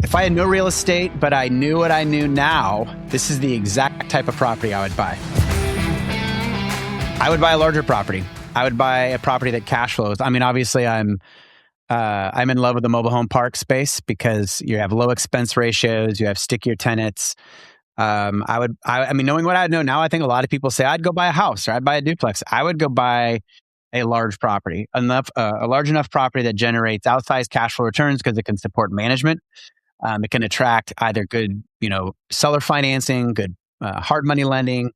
If I had no real estate, but I knew what I knew now, this is the exact type of property I would buy. I would buy a larger property. I would buy a property that cash flows. I mean, obviously, I'm in love with the mobile home park space because you have low expense ratios, you have stickier tenants. I mean, knowing what I know now, I think a lot of people say I'd go buy a house or I'd buy a duplex. I would go buy a large property, a large enough property that generates outsized cash flow returns because it can support management. It can attract either good, seller financing, good hard money lending,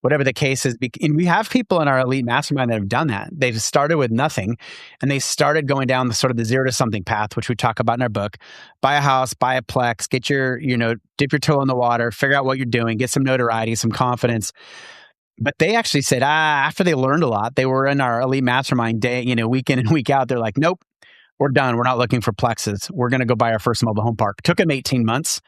whatever the case is. And we have people in our elite mastermind that have done that. They've started with nothing and they started going down the sort of the zero to something path, which we talk about in our book. Buy a house, buy a plex, get your, dip your toe in the water, figure out what you're doing, get some notoriety, some confidence. But they actually said, after they learned a lot, they were in our elite mastermind day, week in and week out. They're like, nope, we're done. We're not looking for plexes. We're going to go buy our first mobile home park. It took them 18 months,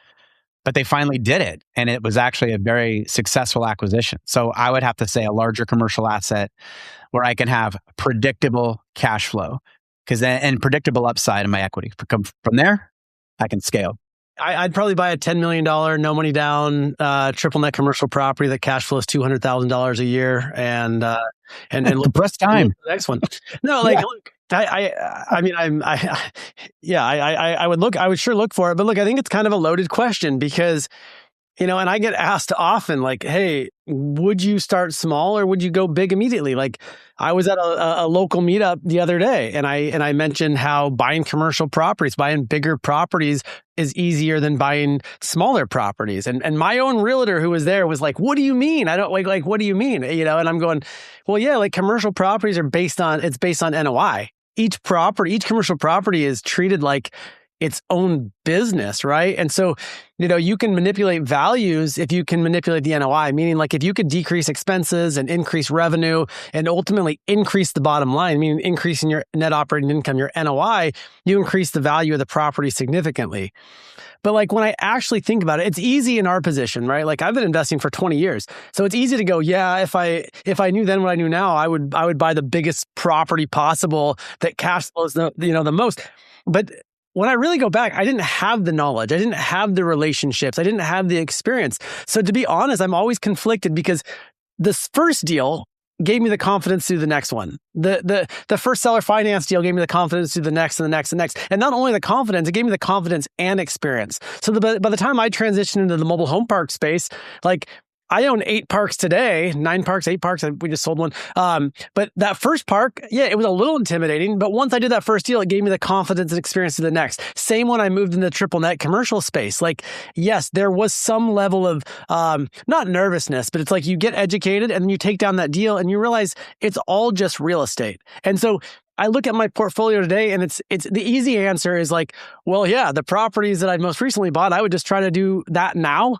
but they finally did it. And it was actually a very successful acquisition. So I would have to say a larger commercial asset where I can have predictable cash flow and predictable upside in my equity. From there, I can scale. I'd probably buy a $10 million, no money down, triple net commercial property that cash flows $200,000 a year, and the best time. The next one. No, look, I would sure look for it, but look, I think it's kind of a loaded question because, and I get asked often, like, hey, would you start small or would you go big immediately? Like, I was at a local meetup the other day, and I mentioned how buying commercial properties, buying bigger properties is easier than buying smaller properties. And my own realtor who was there was like, what do you mean? I don't like, what do you mean? And I'm going, well, yeah, like commercial properties are based on NOI. Each commercial property is treated like its own business, right? And so, you can manipulate values if you can manipulate the NOI, meaning like if you could decrease expenses and increase revenue and ultimately increase the bottom line, meaning increasing your net operating income, your NOI, you increase the value of the property significantly. But like when I actually think about it, it's easy in our position, right? Like I've been investing for 20 years. So it's easy to go, yeah, if I knew then what I knew now, I would buy the biggest property possible that cash flows the most. But when I really go back, I didn't have the knowledge. I didn't have the relationships. I didn't have the experience. So to be honest, I'm always conflicted because this first deal gave me the confidence to do the next one. The first seller finance deal gave me the confidence to do the next and the next and the next. And not only the confidence, it gave me the confidence and experience. So by the time I transitioned into the mobile home park space, like I own 8 parks today, 9 parks, 8 parks. We just sold one. But that first park, yeah, it was a little intimidating. But once I did that first deal, it gave me the confidence and experience to the next. Same when I moved into the triple net commercial space. Like, yes, there was some level of not nervousness, but it's like you get educated and then you take down that deal and you realize it's all just real estate. And so I look at my portfolio today and it's the easy answer is like, well, yeah, the properties that I most recently bought, I would just try to do that now.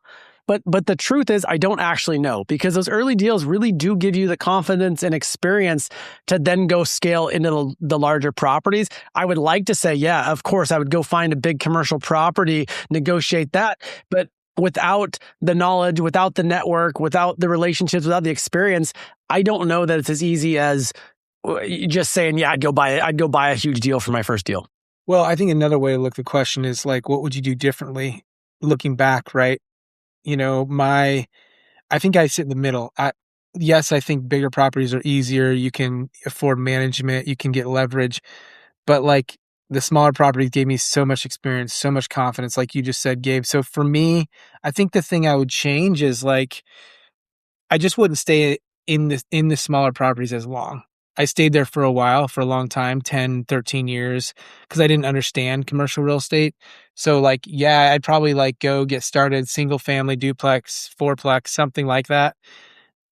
But the truth is, I don't actually know because those early deals really do give you the confidence and experience to then go scale into the larger properties. I would like to say, yeah, of course, I would go find a big commercial property, negotiate that. But without the knowledge, without the network, without the relationships, without the experience, I don't know that it's as easy as just saying, yeah, I'd go buy a huge deal for my first deal. Well, I think another way to look at the question is like, what would you do differently looking back, right? I think I sit in the middle. Yes, I think bigger properties are easier. You can afford management, you can get leverage, but like the smaller properties gave me so much experience, so much confidence, like you just said, Gabe. So for me, I think the thing I would change is like, I just wouldn't stay in the smaller properties as long. I stayed there for a long time, 10, 13 years, because I didn't understand commercial real estate. So like, yeah, I'd probably like go get started, single family, duplex, fourplex, something like that,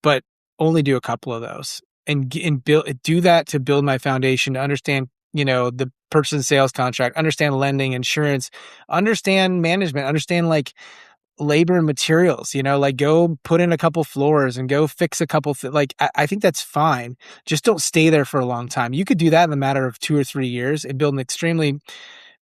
but only do a couple of those and do that to build my foundation, to understand, the purchase and sales contract, understand lending, insurance, understand management, understand like labor and materials, like go put in a couple floors and go fix a couple I think that's fine. Just don't stay there for a long time. You could do that in a matter of 2 or 3 years and build an extremely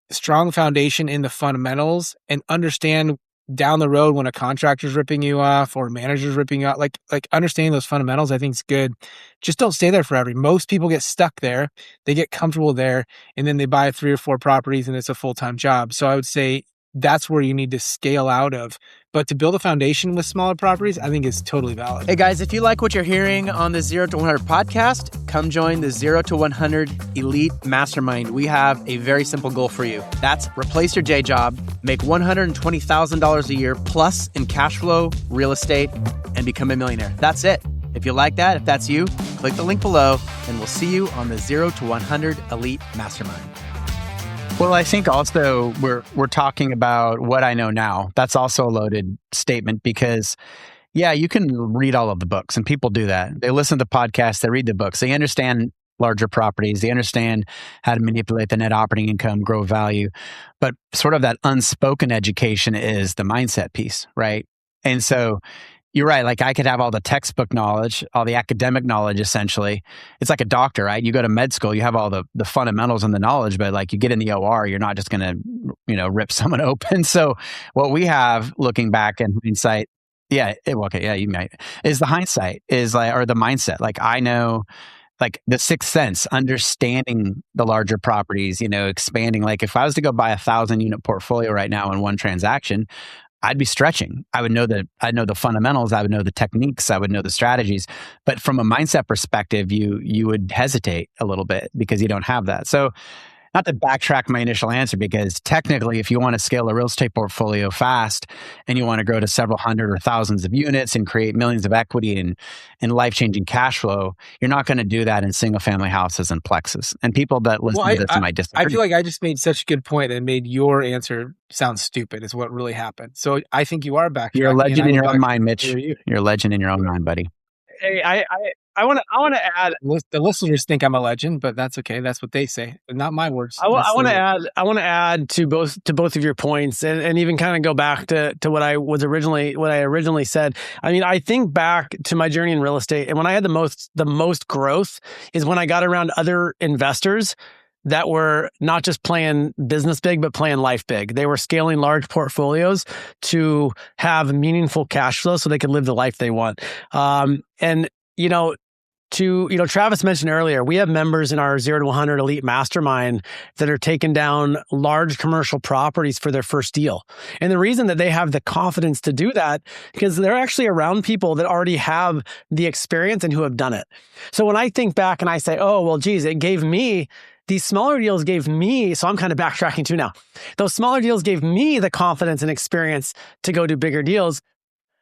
strong foundation in the fundamentals and understand down the road when a contractor's ripping you off or a manager's ripping you out, like understanding those fundamentals, I think is good. Just don't stay there forever. Most people get stuck there. They get comfortable there and then they buy 3 or 4 properties and it's a full-time job. So I would say that's where you need to scale out of. But to build a foundation with smaller properties, I think is totally valid. Hey guys, if you like what you're hearing on the 0 to 100 podcast, come join the 0 to 100 Elite Mastermind. We have a very simple goal for you. That's replace your day job, make $120,000 a year plus in cash flow, real estate, and become a millionaire. That's it. If you like that, if that's you, click the link below and we'll see you on the 0 to 100 Elite Mastermind. Well, I think also we're talking about what I know now. That's also a loaded statement because, yeah, you can read all of the books and people do that. They listen to the podcast, they read the books, they understand larger properties, they understand how to manipulate the net operating income, grow value. But sort of that unspoken education is the mindset piece, right? And so you're right. Like I could have all the textbook knowledge, all the academic knowledge, essentially. It's like a doctor, right? You go to med school, you have all the fundamentals and the knowledge, but like you get in the OR, you're not just going to, rip someone open. So what we have looking back in hindsight, you might, is the hindsight is like, or the mindset. Like I know, like the sixth sense, understanding the larger properties, expanding. Like if I was to go buy 1,000-unit portfolio right now in one transaction, I'd be stretching. I'd know the fundamentals. I would know the techniques. I would know the strategies. But from a mindset perspective, you would hesitate a little bit because you don't have that. So not to backtrack my initial answer, because technically, if you want to scale a real estate portfolio fast and you want to grow to several hundred or thousands of units and create millions of equity and life-changing cash flow, you're not going to do that in single-family houses and plexes. And people that listen to this might disagree. I feel like I just made such a good point and made your answer sound stupid is what really happened. So I think you are backtracking. You're a legend in your own mind, Mitch. You're a legend in your own mind, buddy. Hey, I want to add. The listeners think I'm a legend, but that's okay. That's what they say, not my words. I want to add to both of your points, and even kind of go back to what I originally said. I mean, I think back to my journey in real estate, and when I had the most growth is when I got around other investors that were not just playing business big, but playing life big. They were scaling large portfolios to have meaningful cash flow so they could live the life they want. Travis mentioned earlier, we have members in our 0 to 100 Elite Mastermind that are taking down large commercial properties for their first deal. And the reason that they have the confidence to do that, because they're actually around people that already have the experience and who have done it. So when I think back and I say, oh, well, geez, these smaller deals gave me, so I'm kind of backtracking too now. Those smaller deals gave me the confidence and experience to go do bigger deals.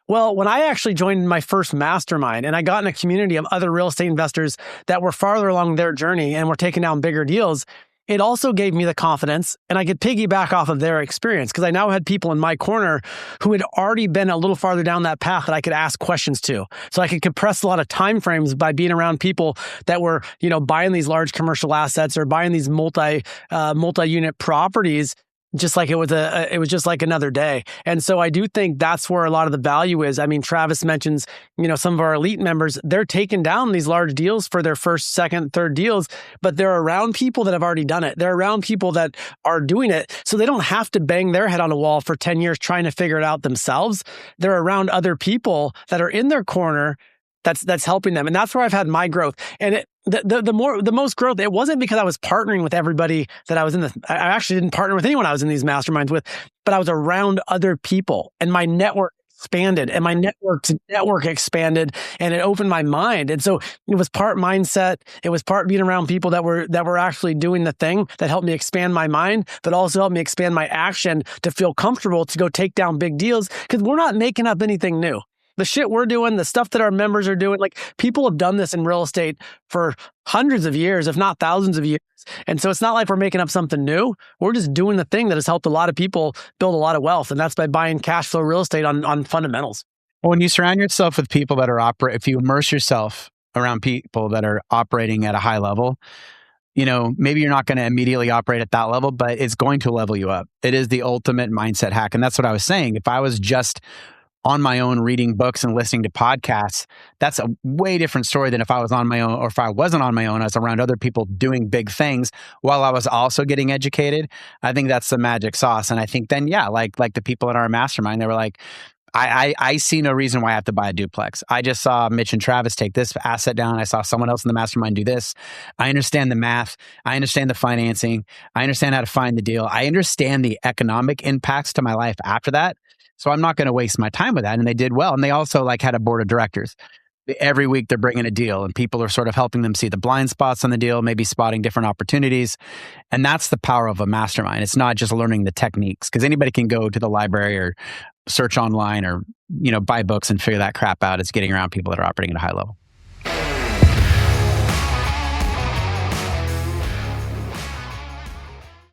Well, when I actually joined my first mastermind and I got in a community of other real estate investors that were farther along their journey and were taking down bigger deals, it also gave me the confidence and I could piggyback off of their experience because I now had people in my corner who had already been a little farther down that path that I could ask questions to. So I could compress a lot of time frames by being around people that were, buying these large commercial assets or buying these multi-unit properties. Just like it was just like another day. And so I do think that's where a lot of the value is. I mean, Travis mentions, some of our elite members, they're taking down these large deals for their first, second, third deals, but they're around people that have already done it. They're around people that are doing it. So they don't have to bang their head on a wall for 10 years trying to figure it out themselves. They're around other people that are in their corner that's helping them. And that's where I've had my growth. And the most growth, it wasn't because I was partnering with everybody that I was in I actually didn't partner with anyone I was in these masterminds with, but I was around other people and my network expanded and my network expanded and it opened my mind. And so it was part mindset. It was part being around people that were actually doing the thing that helped me expand my mind, but also helped me expand my action to feel comfortable to go take down big deals because we're not making up anything new. The shit we're doing, the stuff that our members are doing, like people have done this in real estate for hundreds of years, if not thousands of years. And so it's not like we're making up something new. We're just doing the thing that has helped a lot of people build a lot of wealth. And that's by buying cash flow real estate on fundamentals. Well, when you surround yourself with people that are if you immerse yourself around people that are operating at a high level, maybe you're not going to immediately operate at that level, but it's going to level you up. It is the ultimate mindset hack. And that's what I was saying. If I was just on my own reading books and listening to podcasts, that's a way different story than if I was on my own, or if I wasn't on my own, I was around other people doing big things while I was also getting educated. I think that's the magic sauce. And I think then, like the people in our mastermind, they were like, I see no reason why I have to buy a duplex. I just saw Mitch and Travis take this asset down. I saw someone else in the mastermind do this. I understand the math. I understand the financing. I understand how to find the deal. I understand the economic impacts to my life after that. So I'm not going to waste my time with that. And they did well. And they also like had a board of directors. Every week they're bringing a deal and people are sort of helping them see the blind spots on the deal, maybe spotting different opportunities. And that's the power of a mastermind. It's not just learning the techniques, because anybody can go to the library or search online or, buy books and figure that crap out. It's getting around people that are operating at a high level.